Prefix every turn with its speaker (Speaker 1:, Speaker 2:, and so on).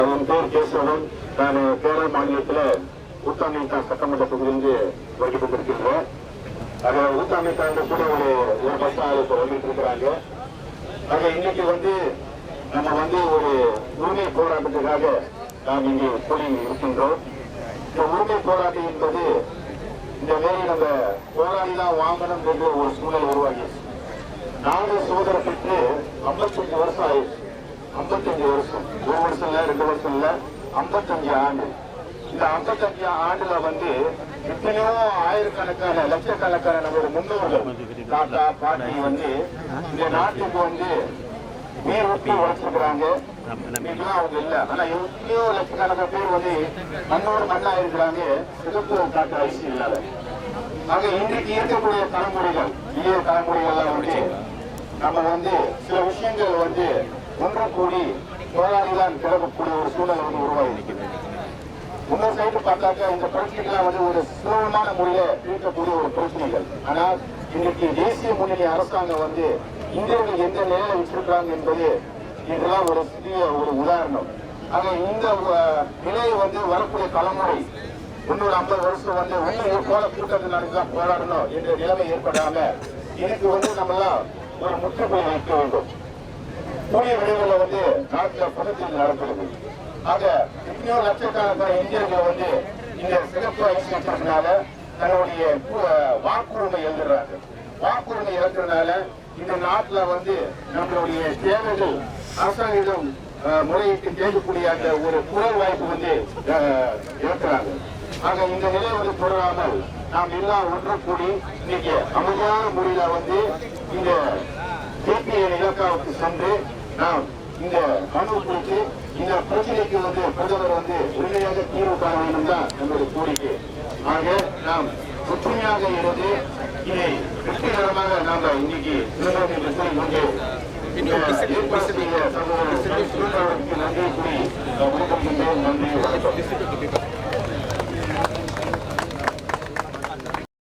Speaker 1: என் பேர் கேசவன். நான் கேரள மாநிலத்தில் ஊத்தாமிக்கா சட்டமன்ற தொகுதியிலிருந்து வருகை கொண்டிருக்கின்றேன். அது ஊத்தாமிக்காங்க கூட ஒரு பஸ் இப்போ வந்துட்டு இருக்கிறாங்க. ஆக இன்னைக்கு நம்ம ஒரு உரிமை போராட்டத்துக்காக நாம் இங்கே கூடி இருக்கின்றோம். இந்த உரிமை போராட்டம் என்பது இந்த மாரி நம்ம போராடி தான் வாங்கணும் என்ற ஒரு சூழல் உருவாகிடுச்சு. நாடு சுதந்திரம் பெற்று 55 வருஷம் ஆயிடுச்சு. 55 வருஷம், ஒரு வருஷம் இல்ல, 2 வருஷம் இல்ல, 55 ஆண்டு. இந்த 55 ஆண்டுல எத்தனையோ ஆயிரக்கணக்கான லட்சக்கணக்கான நம்மளோட முன்னோர்கள் தாத்தா பாட்டி இந்த நாட்டுக்கு நீர் ஊற்றி உழைச்சிருக்கிறாங்க. இன்னைக்கெல்லாம் அவங்க இல்ல. ஆனா எத்தனையோ லட்சக்கணக்கான பேர் மண்ணோடு மண்ணா இருக்கிறாங்க, சிறப்பு காட்டு அரிசி இல்லாத. ஆக இன்றைக்கு இருக்கக்கூடிய தலைமுறைகள், இளைய தலைமுறைகள் நம்ம சில விஷயங்கள் ஒன்று கூடி போராடிதான் கிளம்பக்கூடிய ஒரு சூழல் உருவாகி இருக்கிறது. இன்னொரு சைடு பார்த்தாக்க இந்த பிரச்சனைகள்லாம் ஒரு சுலபமான முறையில தீர்க்கக்கூடிய ஒரு பிரச்சனைகள். ஆனால் இன்றைக்கு தேசிய முன்னணி அரசாங்கம் இந்தியர்கள் எந்த நிலையில வச்சிருக்கிறாங்க என்பது இதெல்லாம் ஒரு சிறிய ஒரு உதாரணம். ஆக இந்த நிலையை வரக்கூடிய தலைமுறை 50 வருஷம் இன்னும் போல கூட்டத்தில் நடந்துதான் போராடணும் என்ற நிலைமை ஏற்படாம இதுக்கு நம்மளாம் ஒரு முற்றுப்புள்ளி வைக்க வேண்டும். கூடிய விரைவில் நாட்டில் புனத்தில் நடக்கிறது. ஆக எத்தனையோ லட்சக்கணக்கான இந்தியர்கள் இந்த சிறப்பு ஐசியத்தினால தன்னுடைய வாக்குரிமை எழுதுறாங்க. வாக்குரிமை இழக்கிறதுனால இந்த நாட்டில் நம்மளுடைய தேவைகள் அரசாங்கம் முறையிட்டு கேட்கக்கூடிய அந்த ஒரு குரல் வாய்ப்பு இழக்கிறாங்க. ஆக இந்த நிலை தொடராமல் நாம் எல்லாம் ஒன்று கூடி இன்னைக்கு அமைதியான முறையில இந்த சிபிஐ இலக்காவுக்கு சென்று நாம் இந்த மனு குறித்து இந்த பிரச்சனைக்கு பிரதமர் உண்மையாக தீர்வு காண வேண்டும் தான் நம்முடைய கோரிக்கை. ஆக நாம் ஒற்றுமையாக இருந்து இதை வெற்றிகரமாக நாம் இன்னைக்கு நன்றி கூறி ஏற்பாடு செய்ய சமூக நன்றி கூறி நன்றி வணக்கம்.